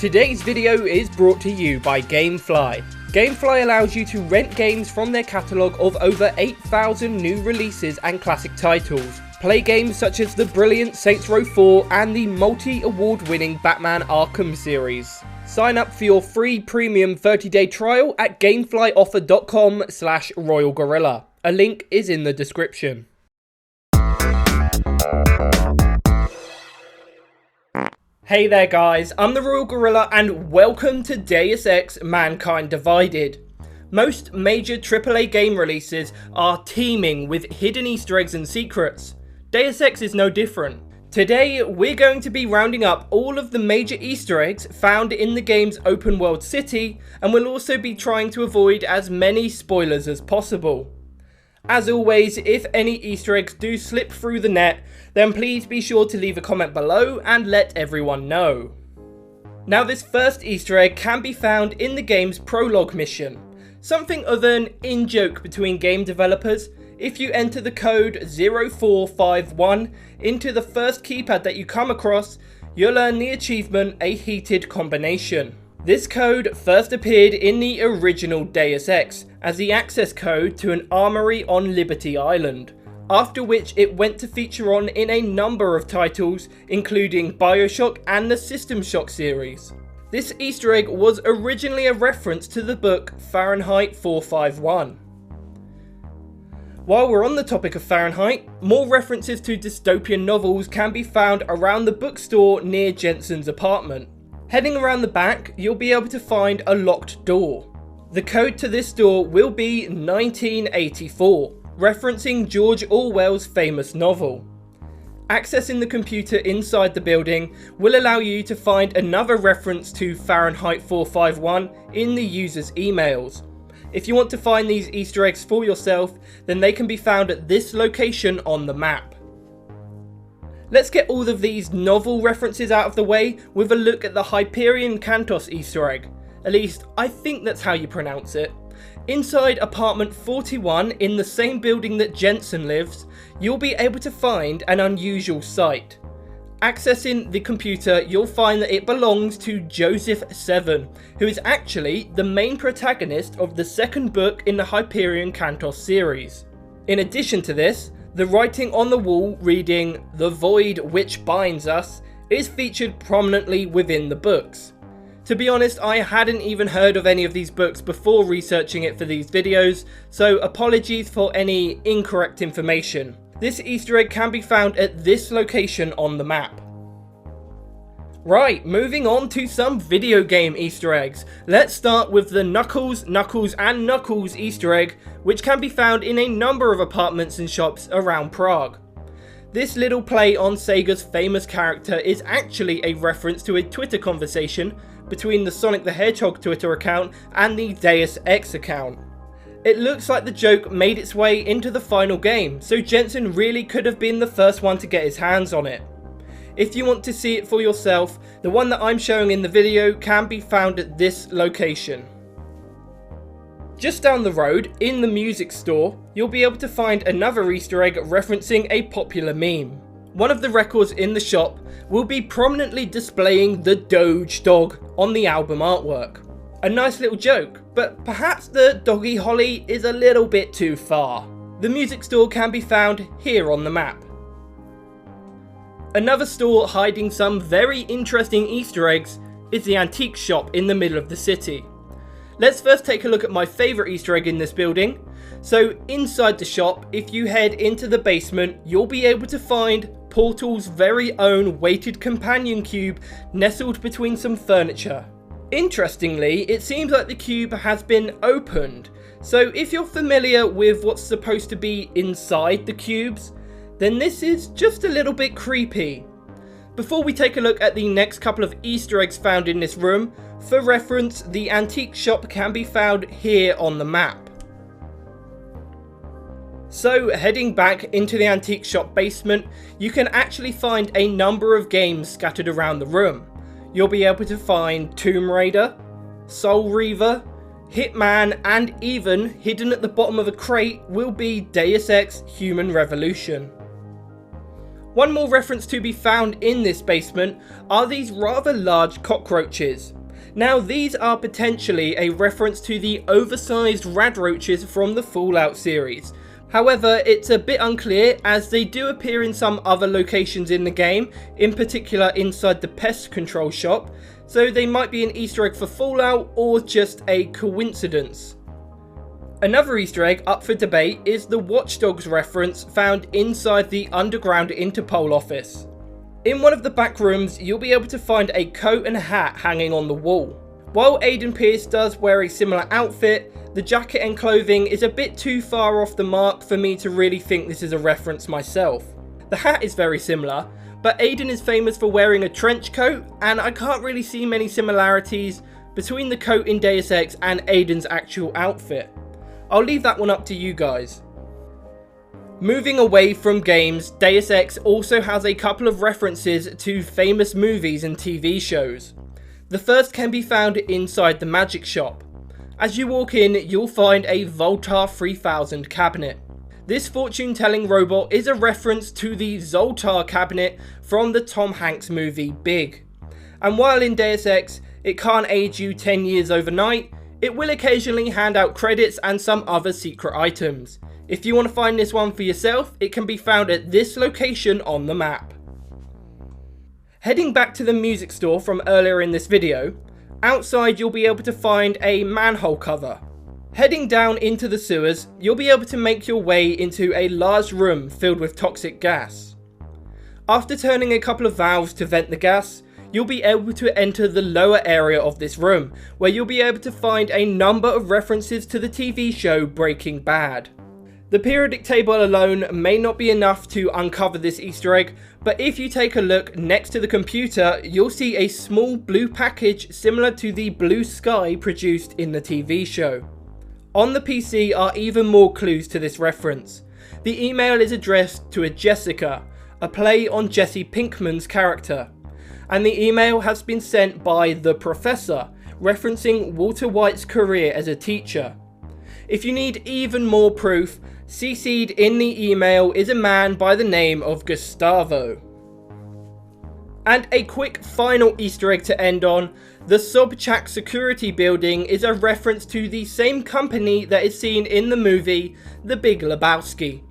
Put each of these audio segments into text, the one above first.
Today's video is brought to you by Gamefly. Gamefly allows you to rent games from their catalogue of over 8,000 new releases and classic titles. Play games such as the brilliant Saints Row 4 and the multi-award winning Batman Arkham series. Sign up for your free premium 30-day trial at gameflyoffer.com/RoyalGorilla. A link is in the description. Hey there guys, I'm the TheRoyalGorilla and welcome to Deus Ex Mankind Divided. Most major AAA game releases are teeming with hidden Easter eggs and secrets. Deus Ex is no different. Today we're going to be rounding up all of the major Easter eggs found in the game's open world city, and we'll also be trying to avoid as many spoilers as possible. As always, if any Easter eggs do slip through the net, then please be sure to leave a comment below and let everyone know. Now this first Easter egg can be found in the game's prologue mission. Something of an in-joke between game developers. If you enter the code 0451 into the first keypad that you come across, you'll earn the achievement A Heated Combination. This code first appeared in the original Deus Ex as the access code to an armory on Liberty Island, after which it went to feature on in a number of titles including BioShock and the System Shock series. This Easter egg was originally a reference to the book Fahrenheit 451. While we're on the topic of Fahrenheit, more references to dystopian novels can be found around the bookstore near Jensen's apartment. Heading around the back, you'll be able to find a locked door. The code to this door will be 1984, referencing George Orwell's famous novel. Accessing the computer inside the building will allow you to find another reference to Fahrenheit 451 in the user's emails. If you want to find these Easter eggs for yourself, then they can be found at this location on the map. Let's get all of these novel references out of the way with a look at the Hyperion Cantos Easter egg. At least, I think that's how you pronounce it. Inside apartment 41 in the same building that Jensen lives, you'll be able to find an unusual sight. Accessing the computer, you'll find that it belongs to Joseph 7, who is actually the main protagonist of the second book in the Hyperion Cantos series. In addition to this, the writing on the wall reading "The Void Which Binds Us" is featured prominently within the books. To be honest, I hadn't even heard of any of these books before researching it for these videos, so apologies for any incorrect information. This Easter egg can be found at this location on the map. Right, moving on to some video game Easter eggs. Let's start with the Knuckles, and Knuckles Easter egg, which can be found in a number of apartments and shops around Prague. This little play on Sega's famous character is actually a reference to a Twitter conversation between the Sonic the Hedgehog Twitter account and the Deus Ex account. It looks like the joke made its way into the final game, so Jensen really could have been the first one to get his hands on it. If you want to see it for yourself, the one that I'm showing in the video can be found at this location. Just down the road, in the music store, you'll be able to find another Easter egg referencing a popular meme. One of the records in the shop will be prominently displaying the Doge dog on the album artwork. A nice little joke, but perhaps the doggy Holly is a little bit too far. The music store can be found here on the map. Another store hiding some very interesting Easter eggs is the antique shop in the middle of the city. Let's first take a look at my favourite Easter egg in this building. So inside the shop, if you head into the basement, you'll be able to find Portal's very own weighted companion cube nestled between some furniture. Interestingly, it seems like the cube has been opened. So if you're familiar with what's supposed to be inside the cubes, then this is just a little bit creepy. Before we take a look at the next couple of Easter eggs found in this room, for reference, the antique shop can be found here on the map. So heading back into the antique shop basement, you can actually find a number of games scattered around the room. You'll be able to find Tomb Raider, Soul Reaver, Hitman, and even hidden at the bottom of a crate will be Deus Ex Human Revolution. One more reference to be found in this basement are these rather large cockroaches. Now these are potentially a reference to the oversized radroaches from the Fallout series. However, it's a bit unclear as they do appear in some other locations in the game, in particular inside the pest control shop, so they might be an Easter egg for Fallout or just a coincidence. Another Easter egg up for debate is the Watch Dogs reference found inside the underground Interpol office. In one of the back rooms, you'll be able to find a coat and hat hanging on the wall. While Aiden Pearce does wear a similar outfit, the jacket and clothing is a bit too far off the mark for me to really think this is a reference myself. The hat is very similar, but Aiden is famous for wearing a trench coat, and I can't really see many similarities between the coat in Deus Ex and Aiden's actual outfit. I'll leave that one up to you guys. Moving away from games, Deus Ex also has a couple of references to famous movies and TV shows. The first can be found inside the magic shop. As you walk in, you'll find a Voltar 3000 cabinet. This fortune-telling robot is a reference to the Zoltar cabinet from the Tom Hanks movie Big. And while in Deus Ex, it can't age you 10 years overnight, it will occasionally hand out credits and some other secret items. If you want to find this one for yourself, it can be found at this location on the map. Heading back to the music store from earlier in this video, outside you'll be able to find a manhole cover. Heading down into the sewers, you'll be able to make your way into a large room filled with toxic gas. After turning a couple of valves to vent the gas, you'll be able to enter the lower area of this room, where you'll be able to find a number of references to the TV show Breaking Bad. The periodic table alone may not be enough to uncover this Easter egg, but if you take a look next to the computer, you'll see a small blue package similar to the blue sky produced in the TV show. On the PC are even more clues to this reference. The email is addressed to a Jessica, a play on Jesse Pinkman's character, and the email has been sent by the Professor, referencing Walter White's career as a teacher. If you need even more proof, CC'd in the email is a man by the name of Gustavo. And a quick final Easter egg to end on, the Sobchak security building is a reference to the same company that is seen in the movie The Big Lebowski.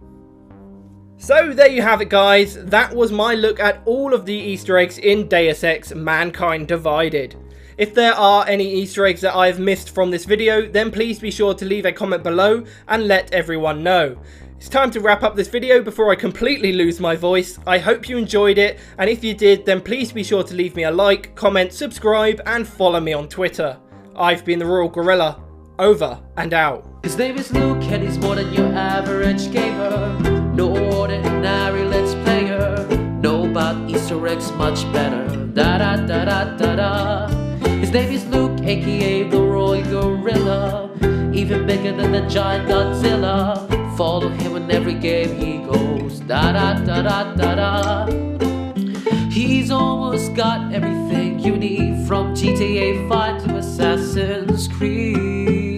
So there you have it guys, that was my look at all of the Easter eggs in Deus Ex Mankind Divided. If there are any Easter eggs that I've missed from this video, then please be sure to leave a comment below and let everyone know. It's time to wrap up this video before I completely lose my voice. I hope you enjoyed it, and if you did, then please be sure to leave me a like, comment, subscribe, and follow me on Twitter. I've been TheRoyalGorilla, over and out. His name is Luke and he's more than your average gamer. No ordinary let's player. Know about Easter eggs much better. Da da da da da da. His name is Luke, aka TheRoyalGorilla. Even bigger than the giant Godzilla. Follow him in every game he goes. Da da da da da da. He's almost got everything you need, from GTA 5 to Assassin's Creed.